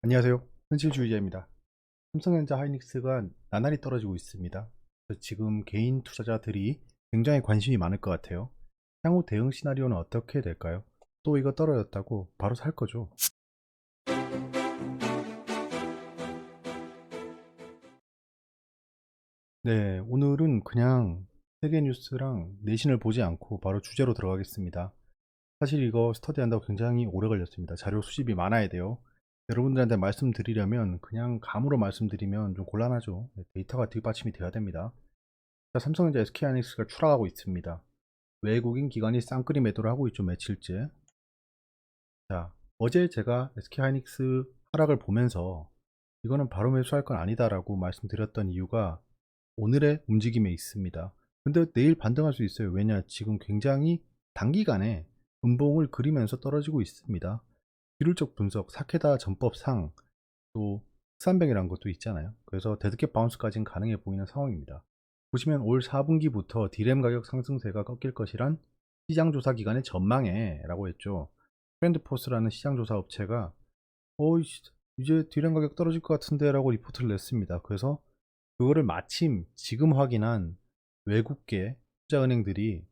안녕하세요. 현실주의자입니다. 삼성전자 하이닉스가 나날이 떨어지고 있습니다. 그래서 지금 개인 투자자들이 굉장히 관심이 많을 것 같아요. 향후 대응 시나리오는 어떻게 될까요? 또 이거 떨어졌다고 바로 살 거죠? 네, 오늘은 그냥 세계 뉴스랑 내신을 보지 않고 바로 주제로 들어가겠습니다. 사실 이거 스터디한다고 굉장히 오래 걸렸습니다. 자료 수집이 많아야 돼요. 여러분들한테 말씀드리려면 그냥 감으로 말씀드리면 좀 곤란하죠. 네, 데이터가 뒷받침이 돼야 됩니다. 자, 삼성전자 SK하이닉스가 추락하고 있습니다. 외국인 기관이 쌍끌이 매도를 하고 있죠, 며칠째. 자, 어제 제가 SK하이닉스 하락을 보면서 이거는 바로 매수할 건 아니다라고 말씀드렸던 이유가 오늘의 움직임에 있습니다. 근데 내일 반등할 수 있어요. 왜냐, 지금 굉장히 단기간에 음봉을 그리면서 떨어지고 있습니다. 기술적 분석, 사케다 전법상 또 흑산병이라는 것도 있잖아요. 그래서 데드캣 바운스까지는 가능해 보이는 상황입니다. 보시면 올 4분기부터 디램 가격 상승세가 꺾일 것이란 시장조사 기관의 전망에 라고 했죠. 트렌드포스라는 시장조사 업체가 이제 디램 가격 떨어질 것 같은데 라고 리포트를 냈습니다. 그래서 그거를 마침 지금 확인한 외국계 투자은행들이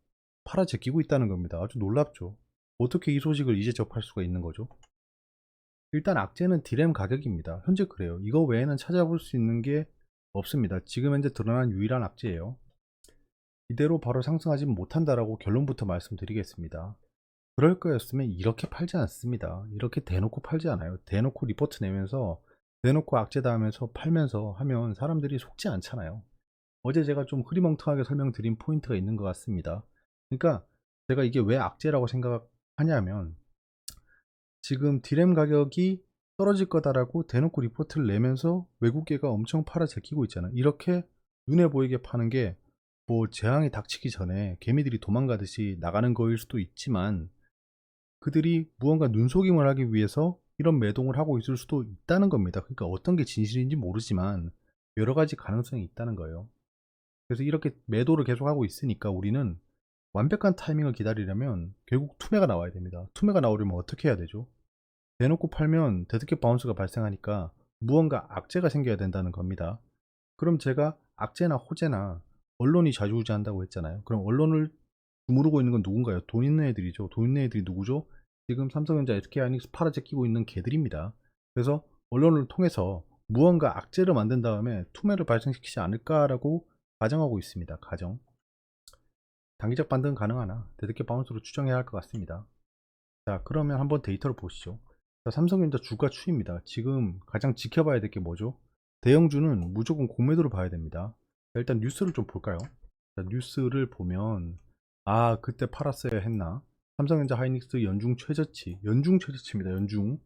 팔아 제끼고 있다는 겁니다. 아주 놀랍죠. 어떻게 이 소식을 이제 접할 수가 있는 거죠? 일단 악재는 디램 가격입니다. 현재 그래요. 이거 외에는 찾아볼 수 있는 게 없습니다. 지금 현재 드러난 유일한 악재예요. 이대로 바로 상승하지 못한다라고 결론부터 말씀드리겠습니다. 그럴 거였으면 이렇게 팔지 않습니다. 이렇게 대놓고 팔지 않아요. 대놓고 리포트 내면서 대놓고 악재다 하면서 팔면서 하면 사람들이 속지 않잖아요. 어제 제가 좀 흐리멍텅하게 설명드린 포인트가 있는 것 같습니다. 그러니까 제가 이게 왜 악재라고 생각하냐면 지금 디램 가격이 떨어질 거다라고 대놓고 리포트를 내면서 외국계가 엄청 팔아 제끼고 있잖아요. 이렇게 눈에 보이게 파는 게 뭐 재앙이 닥치기 전에 개미들이 도망가듯이 나가는 거일 수도 있지만 그들이 무언가 눈속임을 하기 위해서 이런 매동을 하고 있을 수도 있다는 겁니다. 그러니까 어떤 게 진실인지 모르지만 여러 가지 가능성이 있다는 거예요. 그래서 이렇게 매도를 계속하고 있으니까 우리는 완벽한 타이밍을 기다리려면 결국 투매가 나와야 됩니다. 투매가 나오려면 어떻게 해야 되죠? 대놓고 팔면 데드캣 바운스가 발생하니까 무언가 악재가 생겨야 된다는 겁니다. 그럼 제가 악재나 호재나 언론이 좌지우지한다고 했잖아요. 그럼 언론을 주무르고 있는 건 누군가요? 돈 있는 애들이죠. 돈 있는 애들이 누구죠? 지금 삼성전자, SK하이닉스 팔아제끼고 있는 개들입니다. 그래서 언론을 통해서 무언가 악재를 만든 다음에 투매를 발생시키지 않을까라고 가정하고 있습니다. 가정. 단기적 반등 가능하나 데드캣 바운스로 추정해야 할 것 같습니다. 자, 그러면 한번 데이터를 보시죠. 자, 삼성전자 주가 추입니다. 지금 가장 지켜봐야 될 게 뭐죠? 대형주는 무조건 공매도를 봐야 됩니다. 자, 일단 뉴스를 좀 볼까요? 자, 뉴스를 보면 그때 팔았어야 했나? 삼성전자 하이닉스 연중 최저치, 연중 최저치입니다. 연중.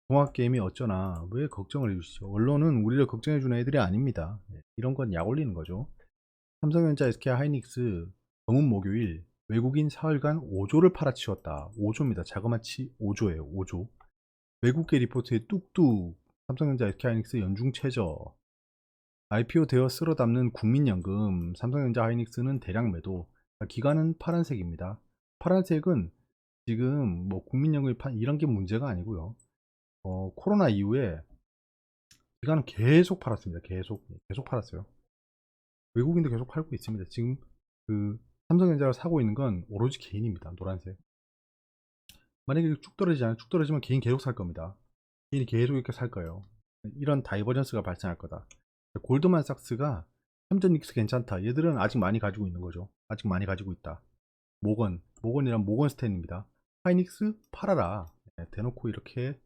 종합게임이 어쩌나 왜 걱정을 해주시죠? 언론은 우리를 걱정해주는 애들이 아닙니다. 이런 건 약 올리는 거죠. 삼성전자, SK 하이닉스 정은 목요일 외국인 사흘간 5조를 팔아치웠다. 5조입니다. 자그마치 5조예요. 5조. 외국계 리포트에 뚝뚝 삼성전자, SK하이닉스 연중 최저. IPO 되어 쓸어 담는 국민연금. 삼성전자 하이닉스는 대량 매도. 기간은 파란색입니다. 파란색은 지금 뭐 국민연금이 이런 게 문제가 아니고요. 코로나 이후에 기간은 계속 팔았습니다. 계속 팔았어요. 외국인도 계속 팔고 있습니다. 지금 그 삼성전자를 사고 있는 건 오로지 개인입니다. 노란색. 만약에 쭉 떨어지잖아요. 쭉 떨어지면 개인 계속 살 겁니다. 개인이 계속 이렇게 살 거예요. 이런 다이버전스가 발생할 거다. 골드만삭스가 삼전 닉스 괜찮다. 얘들은 아직 많이 가지고 있는 거죠. 아직 많이 가지고 있다. 모건이란 모건스탠입니다. 하이닉스 팔아라. 대놓고 이렇게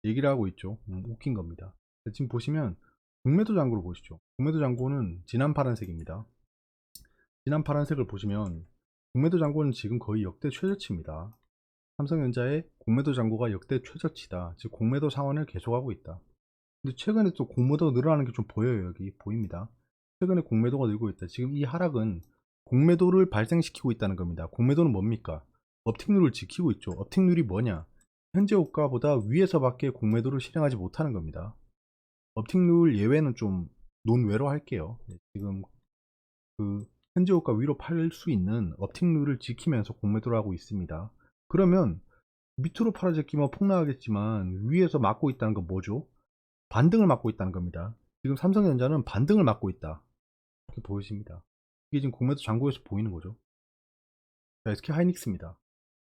얘기를 하고 있죠. 웃긴 겁니다. 지금 보시면 공매도 잔고를 보시죠. 공매도 잔고는 진한 파란색입니다. 진한 파란색을 보시면 공매도 잔고는 지금 거의 역대 최저치입니다. 삼성전자의 공매도 잔고가 역대 최저치다. 즉 공매도 상환을 계속하고 있다. 근데 최근에 또 공매도가 늘어나는 게 좀 보여요. 여기 보입니다. 최근에 공매도가 늘고 있다. 지금 이 하락은 공매도를 발생시키고 있다는 겁니다. 공매도는 뭡니까? 업틱률을 지키고 있죠. 업틱률이 뭐냐? 현재 호가보다 위에서밖에 공매도를 실행하지 못하는 겁니다. 업틱률 예외는 좀 논외로 할게요. 지금 그 현재 호가 위로 팔 수 있는 업틱률을 지키면서 공매도를 하고 있습니다. 그러면 밑으로 팔아제끼면 폭락하겠지만 위에서 막고 있다는 건 뭐죠? 반등을 맞고 있다는 겁니다. 지금 삼성전자는 반등을 맞고 있다. 이렇게 보여집니다. 이게 지금 공매도 잔고에서 보이는 거죠. 자, SK하이닉스입니다.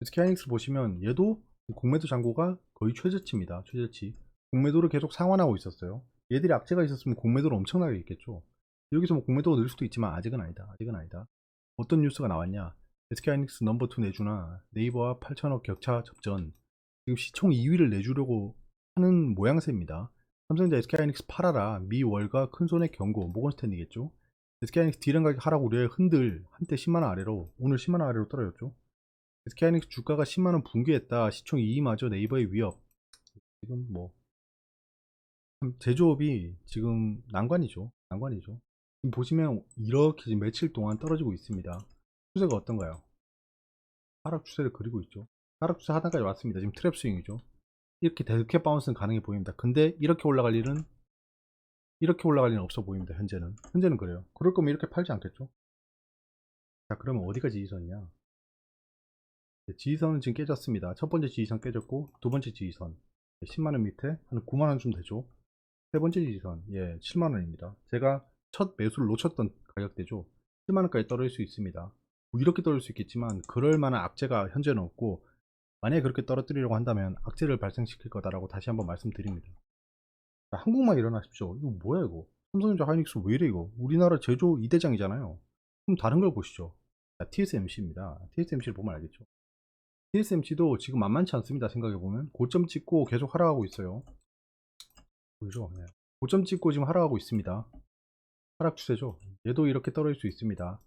SK하이닉스 보시면 얘도 공매도 잔고가 거의 최저치입니다. 최저치. 공매도를 계속 상환하고 있었어요. 얘들이 악재가 있었으면 공매도를 엄청나게 있겠죠. 여기서 뭐 공매도가 늘 수도 있지만 아직은 아니다. 아직은 아니다. 어떤 뉴스가 나왔냐? SK하이닉스 넘버2 내주나 네이버와 8천억 격차 접전. 지금 시총 2위를 내주려고 하는 모양새입니다. 삼성전자 SK하이닉스 팔아라. 미 월가 큰손의 경고. 모건스탠리겠죠. SK하이닉스 D램 가격 하락 우려에 흔들 한때 10만원 아래로 오늘 10만원 아래로 떨어졌죠. SK하이닉스 주가가 10만원 붕괴했다. 시총 2위마저 네이버의 위협. 지금 뭐 제조업이 지금 난관이죠. 난관이죠. 지금 보시면 이렇게 지금 며칠 동안 떨어지고 있습니다. 추세가 어떤가요? 하락 추세를 그리고 있죠. 하락 추세 하단까지 왔습니다. 지금 트랩 스윙이죠. 이렇게 데드캣 바운스는 가능해 보입니다. 근데 이렇게 올라갈 일은 없어 보입니다. 현재는 그래요. 그럴 거면 이렇게 팔지 않겠죠. 자, 그러면 어디가 지지선이냐? 지지선은 지금 깨졌습니다. 첫 번째 지지선 깨졌고 두 번째 지지선 10만원 밑에 한 9만원쯤 되죠. 세 번째 지지선 7만원입니다. 제가 첫 매수를 놓쳤던 가격대죠. 7만원까지 떨어질 수 있습니다. 뭐 이렇게 떨어질 수 있겠지만 그럴 만한 악재가 현재는 없고, 만약에 그렇게 떨어뜨리려고 한다면 악재를 발생시킬 거다라고 다시 한번 말씀드립니다. 자, 한국만 일어나십시오. 이거 뭐야 이거? 삼성전자 하이닉스 왜 이래 이거? 우리나라 제조 2대장이잖아요. 그럼 다른 걸 보시죠. 자, TSMC입니다. TSMC를 보면 알겠죠. TSMC도 지금 만만치 않습니다. 생각해보면 고점 찍고 계속 하락하고 있어요. 보이죠? 네. 고점 찍고 지금 하락하고 있습니다. 하락 추세죠. 얘도 이렇게 떨어질 수 있습니다.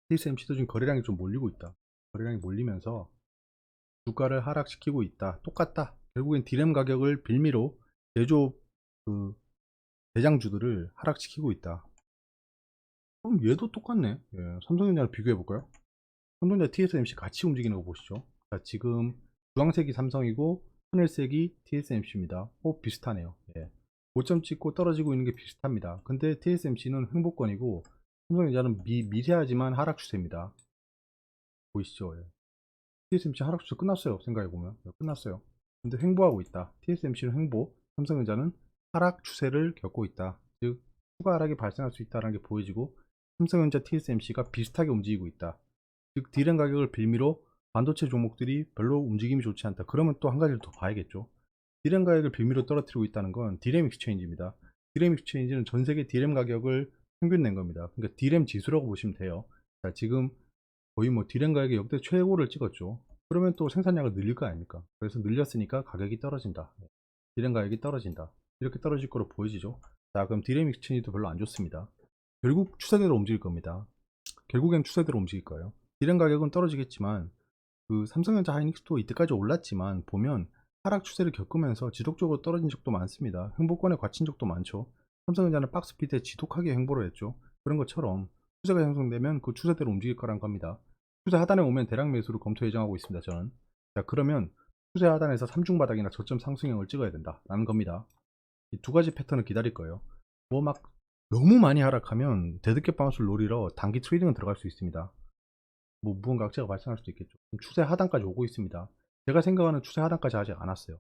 TSMC도 지금 거래량이 좀 몰리고 있다. 거래량이 몰리면서 주가를 하락시키고 있다. 똑같다. 결국엔 D램 가격을 빌미로 제조 그 대장주들을 하락시키고 있다. 그럼 얘도 똑같네. 삼성전자를 비교해볼까요? 삼성전자 TSMC 같이 움직이는 거 보시죠. 자, 지금 주황색이 삼성이고 하늘색이 TSMC입니다. 비슷하네요. 고점 찍고 떨어지고 있는 게 비슷합니다. 근데 TSMC는 횡보권이고 삼성전자는 미세하지만 하락 추세입니다. 보이시죠? TSMC 하락 추세 끝났어요. 생각해보면 끝났어요. 근데 횡보하고 있다. TSMC는 횡보, 삼성전자는 하락 추세를 겪고 있다. 즉 추가 하락이 발생할 수 있다는 게 보여지고 삼성전자 TSMC가 비슷하게 움직이고 있다. 즉 D램 가격을 빌미로 반도체 종목들이 별로 움직임이 좋지 않다. 그러면 또 한 가지를 더 봐야겠죠. D램 가격을 빌미로 떨어뜨리고 있다는 건 D램 익스체인지입니다. D램 익스체인지는 전 세계 D램 가격을 평균 낸 겁니다. 그러니까 D램 지수라고 보시면 돼요. 자, 지금 거의 뭐 D램 가격이 역대 최고를 찍었죠. 그러면 또 생산량을 늘릴 거 아닙니까? 그래서 늘렸으니까 가격이 떨어진다. D램 가격이 떨어진다. 이렇게 떨어질 거로 보여지죠. 자, 그럼 D램 익스체인지도 별로 안 좋습니다. 결국 추세대로 움직일 겁니다. 결국엔 추세대로 움직일 거예요. D램 가격은 떨어지겠지만 그 삼성전자 하이닉스도 이때까지 올랐지만 보면 하락 추세를 겪으면서 지속적으로 떨어진 적도 많습니다. 횡보권에 갇힌 적도 많죠. 삼성전자는 박스피드에 지독하게 횡보를 했죠. 그런 것처럼 추세가 형성되면 그 추세대로 움직일 거란 겁니다. 추세 하단에 오면 대량 매수를 검토 예정하고 있습니다. 저는. 자, 그러면 추세 하단에서 3중 바닥이나 저점 상승형을 찍어야 된다 라는 겁니다. 이 두 가지 패턴을 기다릴 거예요. 뭐 막 너무 많이 하락하면 데드캣 바운스를 노리러 단기 트레이딩은 들어갈 수 있습니다. 뭐 무언가 악재가 발생할 수도 있겠죠. 추세 하단까지 오고 있습니다. 제가 생각하는 추세 하단까지 아직 안 왔어요.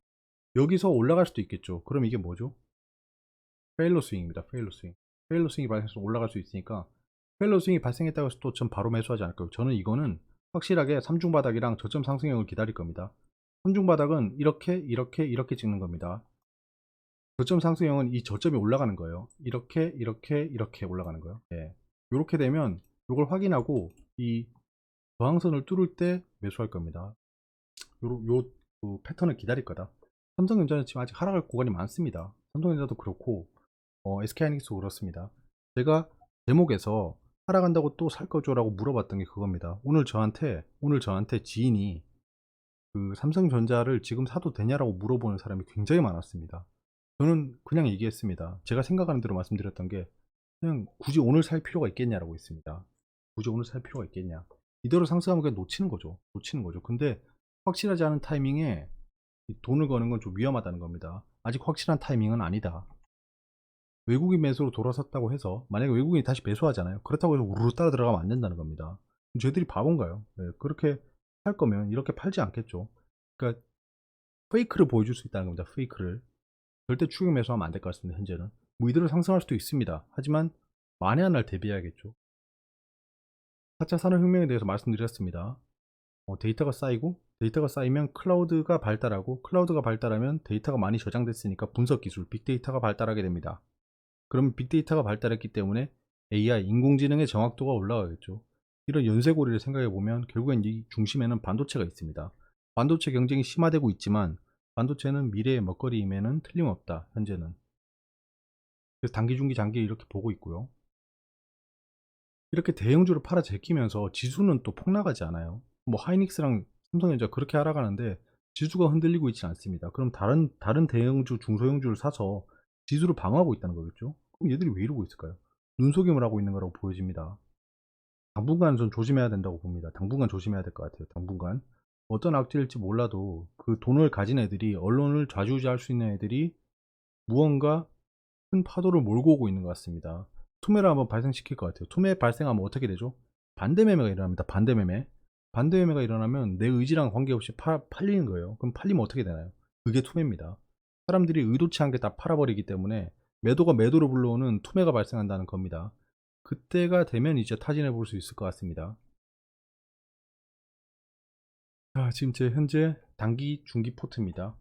여기서 올라갈 수도 있겠죠. 그럼 이게 뭐죠? 페일러 스윙입니다. 페일러 스윙. 페일러 스윙이 발생해서 올라갈 수 있으니까 페일러 스윙이 발생했다고 해서 또 전 바로 매수하지 않을 거예요. 저는 이거는 확실하게 3중 바닥이랑 저점 상승형을 기다릴 겁니다. 3중 바닥은 이렇게 찍는 겁니다. 저점 상승형은 이 저점이 올라가는 거예요. 이렇게 올라가는 거예요. 이렇게 되면 이걸 확인하고 이 저항선을 뚫을 때 매수할 겁니다. 그 패턴을 기다릴 거다. 삼성전자는 지금 아직 하락할 구간이 많습니다. 삼성전자도 그렇고 SK하이닉스도 그렇습니다. 제가 제목에서 하락한다고 또 살 거죠 라고 물어봤던 게 그겁니다. 오늘 저한테 지인이 그 삼성전자를 지금 사도 되냐라고 물어보는 사람이 굉장히 많았습니다. 저는 그냥 얘기했습니다. 제가 생각하는 대로 말씀드렸던 게 그냥 굳이 오늘 살 필요가 있겠냐라고 했습니다. 굳이 오늘 살 필요가 있겠냐. 이대로 상승하면 그냥 놓치는 거죠. 근데 확실하지 않은 타이밍에 돈을 거는 건 좀 위험하다는 겁니다. 아직 확실한 타이밍은 아니다. 외국인 매수로 돌아섰다고 해서 만약에 외국인이 다시 매수하잖아요. 그렇다고 해서 우르르 따라 들어가면 안 된다는 겁니다. 쟤들이 바본가요? 그렇게 할 거면 이렇게 팔지 않겠죠. 그러니까 페이크를 보여줄 수 있다는 겁니다. 페이크를. 절대 추격 매수하면 안 될 것 같습니다. 현재는 뭐 이대로 상승할 수도 있습니다. 하지만 만에 하나를 대비해야겠죠. 4차 산업혁명에 대해서 말씀드렸습니다. 데이터가 쌓이고 데이터가 쌓이면 클라우드가 발달하고 클라우드가 발달하면 데이터가 많이 저장됐으니까 분석 기술, 빅데이터가 발달하게 됩니다. 그러면 빅데이터가 발달했기 때문에 AI, 인공지능의 정확도가 올라가겠죠. 이런 연쇄고리를 생각해 보면 결국엔 이 중심에는 반도체가 있습니다. 반도체 경쟁이 심화되고 있지만 반도체는 미래의 먹거리임에는 틀림없다. 현재는. 그래서 단기, 중기, 장기 이렇게 보고 있고요. 이렇게 대형주를 팔아 제끼면서 지수는 또 폭락하지 않아요. 뭐 하이닉스랑 삼성전자 그렇게 하락하는데 지수가 흔들리고 있지 않습니다. 그럼 다른 대형주, 중소형주를 사서 지수를 방어하고 있다는 거겠죠. 그럼 얘들이 왜 이러고 있을까요? 눈속임을 하고 있는 거라고 보여집니다. 당분간 좀 조심해야 된다고 봅니다. 당분간 조심해야 될 것 같아요. 당분간 어떤 악재일지 몰라도 그 돈을 가진 애들이, 언론을 좌지우지할 수 있는 애들이 무언가 큰 파도를 몰고 오고 있는 것 같습니다. 투매를 한번 발생시킬 것 같아요. 투매 발생하면 어떻게 되죠? 반대매매가 일어납니다. 반대매매. 반대매매가 일어나면 내 의지랑 관계없이 팔리는 거예요. 그럼 팔리면 어떻게 되나요? 그게 투매입니다. 사람들이 의도치 않게 다 팔아버리기 때문에 매도가 매도를 불러오는 투매가 발생한다는 겁니다. 그때가 되면 이제 타진해 볼 수 있을 것 같습니다. 자, 지금 제 현재 단기, 중기 포트입니다.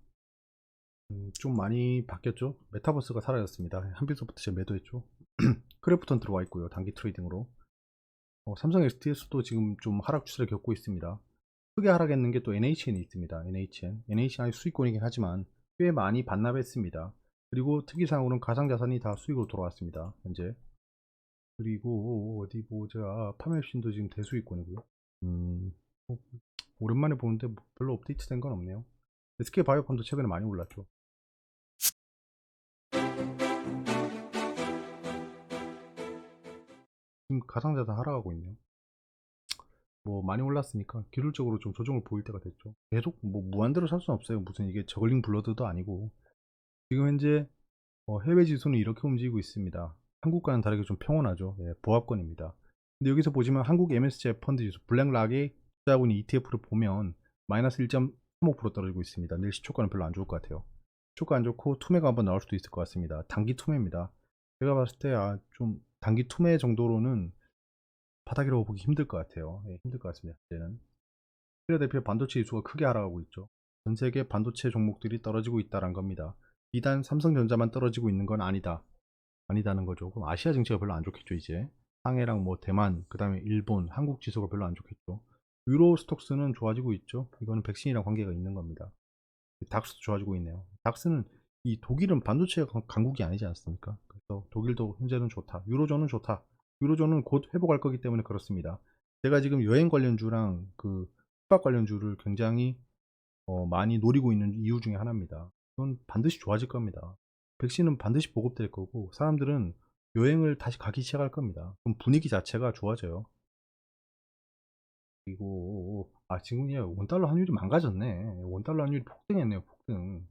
좀 많이 바뀌었죠? 메타버스가 사라졌습니다. 한빛소프트 제 매도했죠. 크래프톤 들어와 있고요. 단기 트레이딩으로. 삼성 STS도 지금 좀 하락 추세를 겪고 있습니다. 크게 하락했는 게 또 NHN이 있습니다. NHN이 수익권이긴 하지만 꽤 많이 반납했습니다. 그리고 특이사항으로는 가상자산이 다 수익으로 돌아왔습니다. 현재. 그리고 어디 보자. 파멸신도 지금 대수익권이고요. 뭐, 오랜만에 보는데 뭐 별로 업데이트 된 건 없네요. SK바이오팜도 최근에 많이 올랐죠. 지금 가상자산 하락하고 있네요. 뭐 많이 올랐으니까 기술적으로 좀 조정을 보일 때가 됐죠. 계속 뭐 무한대로 살 수는 없어요. 무슨 이게 저글링 블러드도 아니고. 지금 현재 해외 지수는 이렇게 움직이고 있습니다. 한국과는 다르게 좀 평온하죠. 예, 보합권입니다. 근데 여기서 보시면 한국 MSCI 펀드 지수 블랙락의 투자분이 ETF를 보면 마이너스 1.35% 떨어지고 있습니다. 내일 시초가는 별로 안 좋을 것 같아요. 시초가 안 좋고 투매가 한번 나올 수도 있을 것 같습니다. 단기 투매입니다. 제가 봤을 때 좀 단기 투매 정도로는 바닥이라고 보기 힘들 것 같아요. 예, 힘들 것 같습니다. 이제는 필라델피아 반도체 지수가 크게 하락하고 있죠. 전 세계 반도체 종목들이 떨어지고 있다는 겁니다. 비단 삼성전자만 떨어지고 있는 건 아니다는 거죠. 그럼 아시아 증시가 별로 안 좋겠죠. 이제 상해랑 뭐 대만, 그 다음에 일본, 한국 지수가 별로 안 좋겠죠. 유로 스톡스는 좋아지고 있죠. 이거는 백신이랑 관계가 있는 겁니다. 닥스도 좋아지고 있네요. 닥스는 이 독일은 반도체 강국이 아니지 않습니까? 그래서 독일도 현재는 좋다. 유로존은 좋다. 유로존은 곧 회복할 거기 때문에 그렇습니다. 제가 지금 여행 관련주랑 그 숙박 관련주를 굉장히 많이 노리고 있는 이유 중에 하나입니다. 그건 반드시 좋아질 겁니다. 백신은 반드시 보급될 거고 사람들은 여행을 다시 가기 시작할 겁니다. 그럼 분위기 자체가 좋아져요. 그리고 지금 원달러 환율이 망가졌네. 원달러 환율이 폭등했네요. 폭등.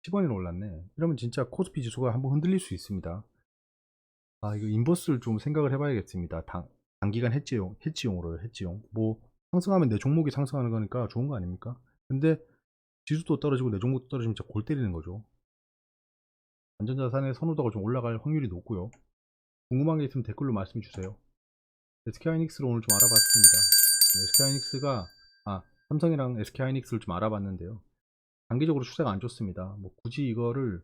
10원이 올랐네. 이러면 진짜 코스피 지수가 한번 흔들릴 수 있습니다. 이거 인버스를 좀 생각을 해봐야겠습니다. 단기간 해지용으로요. 해지용. 뭐 상승하면 내 종목이 상승하는 거니까 좋은 거 아닙니까? 근데 지수도 떨어지고 내 종목도 떨어지면 진짜 골 때리는 거죠. 안전자산의 선호도가 좀 올라갈 확률이 높고요. 궁금한 게 있으면 댓글로 말씀해 주세요. SK하이닉스를 오늘 좀 알아봤습니다. SK하이닉스가 삼성이랑 SK하이닉스를 좀 알아봤는데요. 단기적으로 추세가 안 좋습니다. 뭐 굳이 이거를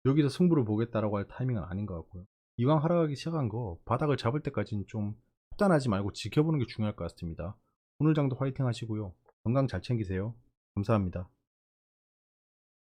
여기서 승부를 보겠다라고 할 타이밍은 아닌 것 같고요. 이왕 하락하기 시작한 거 바닥을 잡을 때까지는 좀 폭단하지 말고 지켜보는 게 중요할 것 같습니다. 오늘 장도 화이팅 하시고요. 건강 잘 챙기세요. 감사합니다.